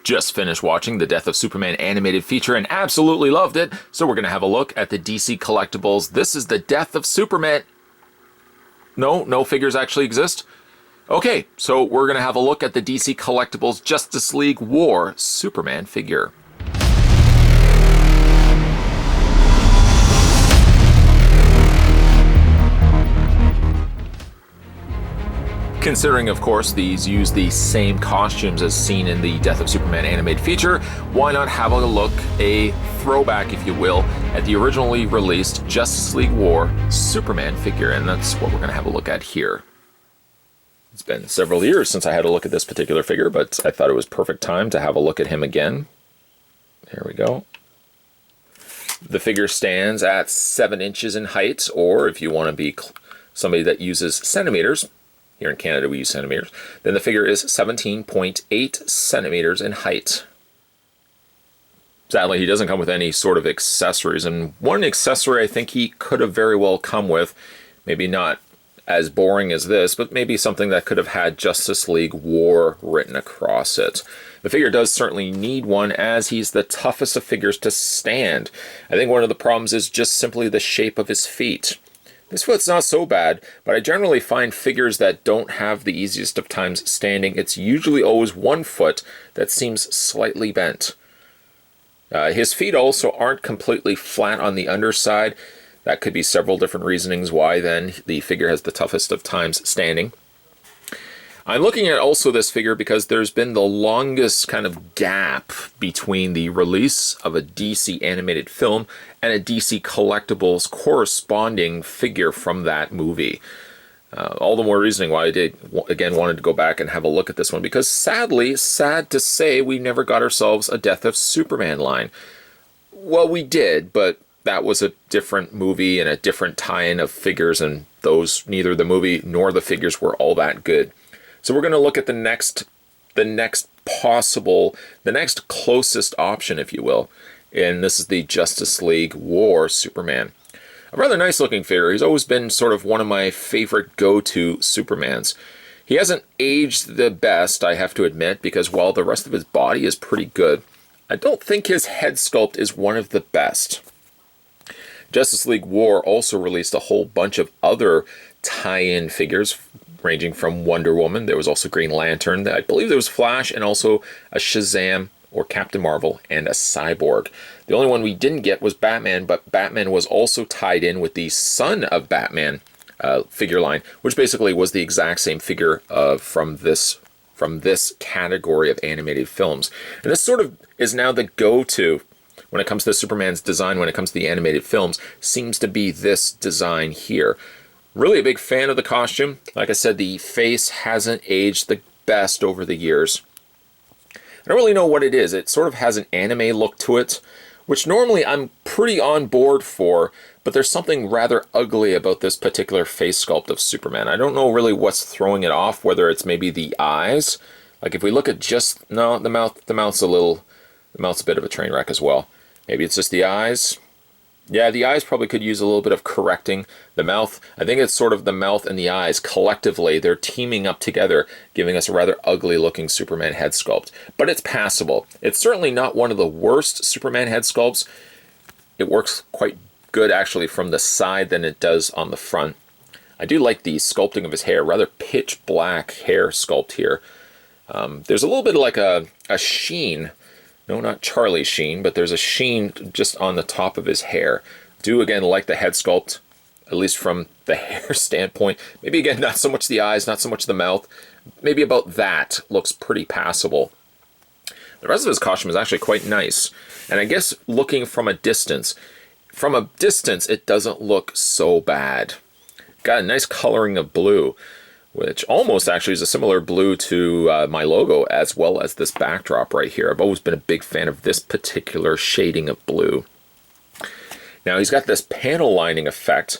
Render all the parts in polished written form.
Just finished watching the Death of Superman animated feature and absolutely loved it, so we're going to have a look at the DC Collectibles. This is the Death of Superman. No figures actually exist? Okay, so we're going to have a look at the DC Collectibles Justice League War Superman figure. Considering, of course, these use the same costumes as seen in the Death of Superman animated feature, why not have a look, a throwback, if you will, at the originally released Justice League War Superman figure, and that's what we're going to have a look at here. It's been several years since I had a look at this particular figure, but I thought it was perfect time to have a look at him again. There we go. The figure stands at 7 inches in height, or if you want to be somebody that uses centimeters, here in Canada we use centimeters, then the figure is 17.8 centimeters in height. Sadly, he doesn't come with any sort of accessories, and one accessory I think he could have very well come with, maybe not as boring as this, but maybe something that could have had Justice League War written across it. The figure does certainly need one, as he's the toughest of figures to stand. I think one of the problems is just simply the shape of his feet. This foot's not so bad, but I generally find figures that don't have the easiest of times standing, it's usually always one foot that seems slightly bent. His feet also aren't completely flat on the underside. That could be several different reasonings why then the figure has the toughest of times standing. I'm looking at also this figure because there's been the longest kind of gap between the release of a DC animated film and a DC Collectibles corresponding figure from that movie. All the more reasoning why I did, again, wanted to go back and have a look at this one, because sadly, sad to say, we never got ourselves a Death of Superman line. Well, we did, but that was a different movie and a different tie-in of figures, and those, neither the movie nor the figures were all that good. So we're going to look at the next closest option, if you will, and this is the Justice League War Superman. A rather nice looking figure. He's always been sort of one of my favorite go-to Supermans. He hasn't aged the best, I have to admit, because while the rest of his body is pretty good, I don't think his head sculpt is one of the best. Justice League War also released a whole bunch of other tie-in figures, ranging from Wonder Woman. There was also Green Lantern. I believe there was Flash, and also a Shazam or Captain Marvel and a Cyborg. The only one we didn't get was Batman, but Batman was also tied in with the Son of Batman figure line, which basically was the exact same figure from this category of animated films. And this sort of is now the go-to when it comes to Superman's design, when it comes to the animated films, seems to be this design here. Really a big fan of the costume. Like I said, the face hasn't aged the best over the years. I don't really know what it is. It sort of has an anime look to it, which normally I'm pretty on board for, but there's something rather ugly about this particular face sculpt of Superman. I don't know really what's throwing it off, whether it's maybe the eyes. Like if we look at just, no, the mouth's a bit of a train wreck as well. Maybe it's just the eyes. Yeah, the eyes probably could use a little bit of correcting. The mouth, I think it's sort of the mouth and the eyes collectively, they're teaming up together, giving us a rather ugly looking Superman head sculpt. But it's passable. It's certainly not one of the worst Superman head sculpts. It works quite good actually from the side than it does on the front. I do like the sculpting of his hair, rather pitch black hair sculpt here. There's a little bit like a sheen. No, not Charlie Sheen, but there's a sheen just on the top of his hair. Do, again, like the head sculpt, at least from the hair standpoint. Maybe, again, not so much the eyes, not so much the mouth. Maybe about that looks pretty passable. The rest of his costume is actually quite nice. And I guess looking from a distance, it doesn't look so bad. Got a nice coloring of blue, which almost actually is a similar blue to my logo, as well as this backdrop right here. I've always been a big fan of this particular shading of blue. Now he's got this panel lining effect,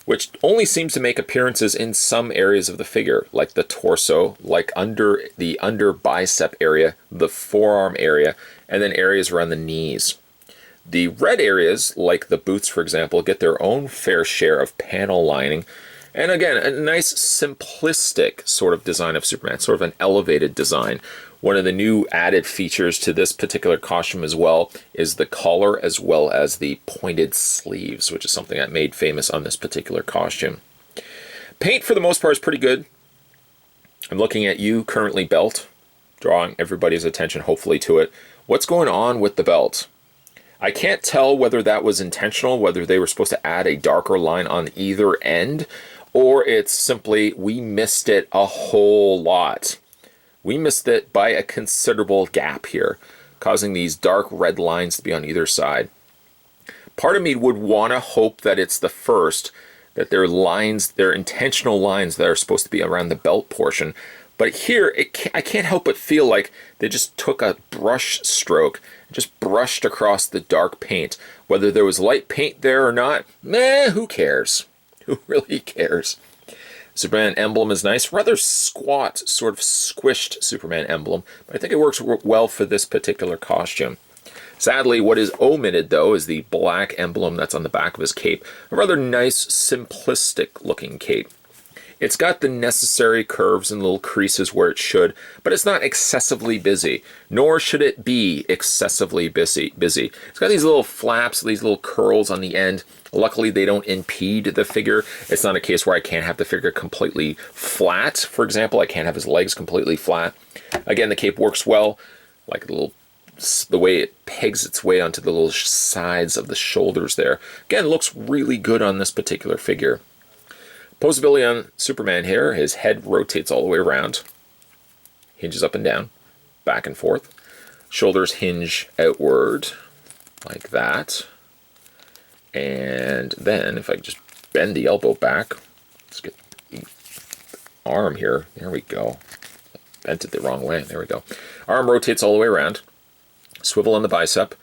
which only seems to make appearances in some areas of the figure, like the torso, like under the under bicep area, the forearm area, and then areas around the knees. The red areas, like the boots for example, get their own fair share of panel lining. And again, a nice simplistic sort of design of Superman, sort of an elevated design. One of the new added features to this particular costume as well is the collar as well as the pointed sleeves, which is something I made famous on this particular costume. Paint for the most part is pretty good. I'm looking at you currently, belt, drawing everybody's attention hopefully to it. What's going on with the belt? I can't tell whether that was intentional, whether they were supposed to add a darker line on either end, or it's simply we missed it a whole lot. We missed it by a considerable gap here, causing these dark red lines to be on either side. Part of me would want to hope that it's the first, that they're lines, they're intentional lines that are supposed to be around the belt portion. But here, I can't help but feel like they just took a brush stroke, just brushed across the dark paint. Whether there was light paint there or not, who cares? Who really cares? Superman emblem is nice. Rather squat, sort of squished Superman emblem, but I think it works well for this particular costume. Sadly, what is omitted, though, is the black emblem that's on the back of his cape. A rather nice, simplistic-looking cape. It's got the necessary curves and little creases where it should, but it's not excessively busy, nor should it be excessively busy. It's got these little flaps, these little curls on the end. Luckily, they don't impede the figure. It's not a case where I can't have the figure completely flat. For example, I can't have his legs completely flat. Again, the cape works well, like the way it pegs its way onto the little sides of the shoulders there. Again, it looks really good on this particular figure. Posability on Superman here, his head rotates all the way around, hinges up and down, back and forth. Shoulders hinge outward, like that. And then, if I just bend the elbow back, let's get the arm here. There we go. Bent it the wrong way. There we go. Arm rotates all the way around. Swivel on the bicep.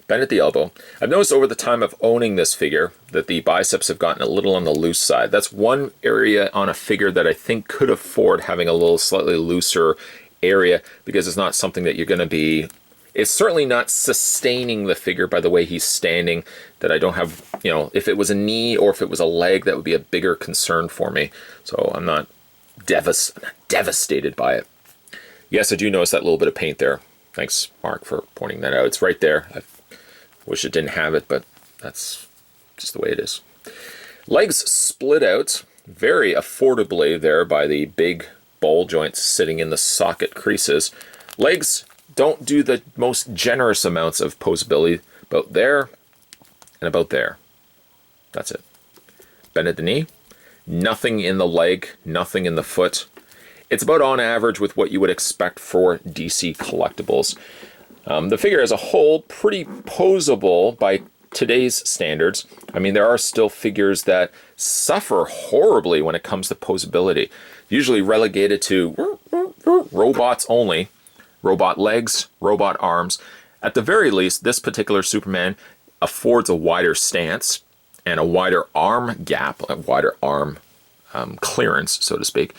Bend at the elbow. I've noticed over the time of owning this figure that the biceps have gotten a little on the loose side. That's one area on a figure that I think could afford having a little slightly looser area, because it's not something that you're going to be... It's certainly not sustaining the figure by the way he's standing, that I don't have, if it was a knee or if it was a leg, that would be a bigger concern for me. So I'm not devastated by it. Yes, I do notice that little bit of paint there. Thanks, Mark, for pointing that out. It's right there. I wish it didn't have it, but that's just the way it is. Legs split out very affordably there by the big ball joints sitting in the socket creases. Legs don't do the most generous amounts of posability, about there and about there. That's it. Bend at the knee. Nothing in the leg, nothing in the foot. It's about on average with what you would expect for DC Collectibles. The figure as a whole, pretty posable by today's standards. I mean, there are still figures that suffer horribly when it comes to posability. Usually relegated to robots only. Robot legs, robot arms. At the very least, this particular Superman affords a wider stance and a wider arm gap, a wider arm clearance, so to speak.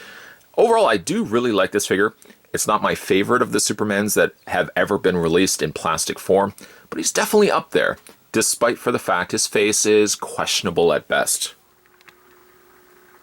Overall, I do really like this figure. It's not my favorite of the Supermans that have ever been released in plastic form, but he's definitely up there, despite for the fact his face is questionable at best.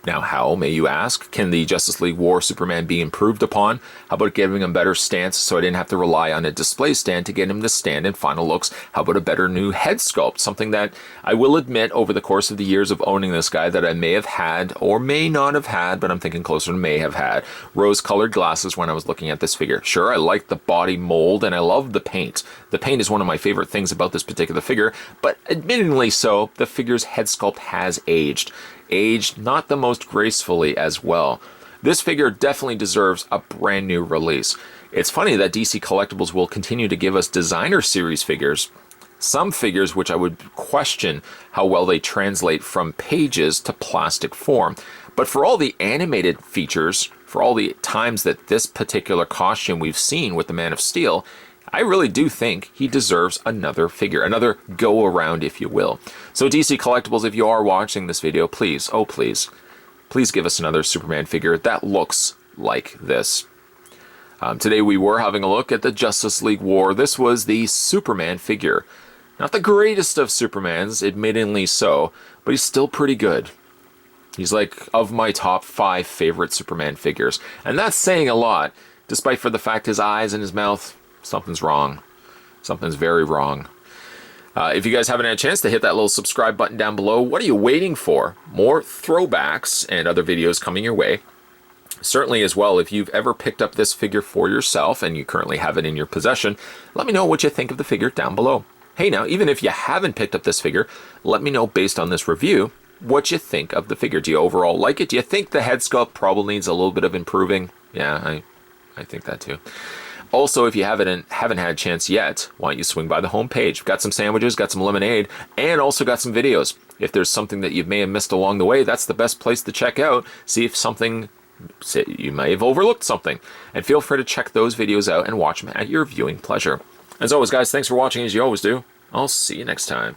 Now how, may you ask? Can the Justice League War Superman be improved upon? How about giving him a better stance so I didn't have to rely on a display stand to get him to stand in final looks? How about a better new head sculpt? Something that I will admit over the course of the years of owning this guy that I may have had or may not have had, but I'm thinking closer to may have had. Rose-colored glasses when I was looking at this figure. Sure, I like the body mold and I love the paint. The paint is one of my favorite things about this particular figure, but admittingly so, the figure's head sculpt has aged. Aged not the most gracefully as well. This figure definitely deserves a brand new release. It's funny that DC Collectibles will continue to give us designer series figures, some figures which I would question how well they translate from pages to plastic form. But for all the animated features, for all the times that this particular costume we've seen with the Man of Steel, I really do think he deserves another figure, another go-around, if you will. So DC Collectibles, if you are watching this video, please, oh please, please give us another Superman figure that looks like this. Today we were having a look at the Justice League War. This was the Superman figure. Not the greatest of Supermans, admittedly so, but he's still pretty good. He's like of my top 5 favorite Superman figures. And that's saying a lot, despite for the fact his eyes and his mouth, something's wrong. Something's very wrong. If you guys haven't had a chance to hit that little subscribe button down below, what are you waiting for? More throwbacks and other videos coming your way. Certainly as well, if you've ever picked up this figure for yourself and you currently have it in your possession, let me know what you think of the figure down below. Hey now, even if you haven't picked up this figure, let me know based on this review what you think of the figure. Do you overall like it? Do you think the head sculpt probably needs a little bit of improving? Yeah, I think that too. Also, if you haven't had a chance yet, why don't you swing by the homepage? We've got some sandwiches, got some lemonade, and also got some videos. If there's something that you may have missed along the way, that's the best place to check out. See if you may have overlooked something. And feel free to check those videos out and watch them at your viewing pleasure. As always, guys, thanks for watching as you always do. I'll see you next time.